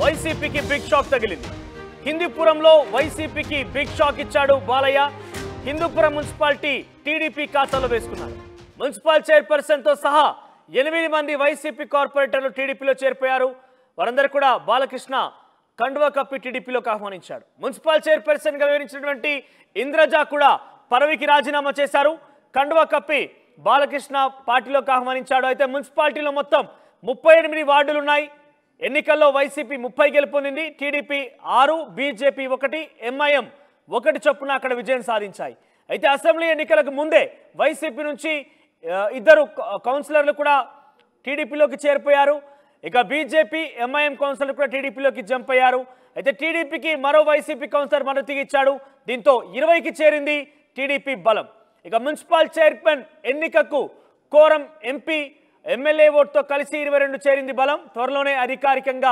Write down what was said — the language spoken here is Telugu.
వైసీపీకి బిగ్ షాక్ తగిలింది. హిందూపురంలో వైసీపీకి బిగ్ షాక్ ఇచ్చాడు బాలయ్య. హిందూపురం మున్సిపాలిటీ టీడీపీ ఖాతాలో వేసుకున్నారు. మున్సిపల్ చైర్పర్సన్ తో సహా 8 మంది వైసీపీ కార్పొరేటర్లు టీడీపీలో చేరిపోయారు. వారందరూ కూడా బాలకృష్ణ కండువా కప్పి టీడీపీలోకి ఆహ్వానించాడు. మున్సిపల్ చైర్పర్సన్ గా వివరించినటువంటి ఇంద్రజ కూడా పదవికి రాజీనామా చేశారు. కండువా కప్పి బాలకృష్ణ పార్టీలోకి ఆహ్వానించాడు. అయితే మున్సిపాలిటీలో మొత్తం 38 వార్డులు ఉన్నాయి. ఎన్నికల్లో వైసీపీ 30 గెలుపొందింది. టీడీపీ 6, బీజేపీ 1, ఎంఐఎం 1 చొప్పున అక్కడ విజయం సాధించాయి. అయితే అసెంబ్లీ ఎన్నికలకు ముందే వైసీపీ నుంచి 2 కౌన్సిలర్లు కూడా టీడీపీలోకి చేరిపోయారు. ఇక బీజేపీ ఎంఐఎం కౌన్సిలర్ కూడా టీడీపీలోకి జంప్ అయ్యారు. అయితే టీడీపీకి మరో వైసీపీ కౌన్సిలర్ మద్దతు ఇచ్చాడు. దీంతో 20కి చేరింది టీడీపీ బలం. ఇక మున్సిపల్ చైర్మన్ ఎన్నికకు కోరం ఎంపీ ఎమ్మెల్యే ఓటుతో కలిసి 22 చేరింది బలం. త్వరలోనే అధికారికంగా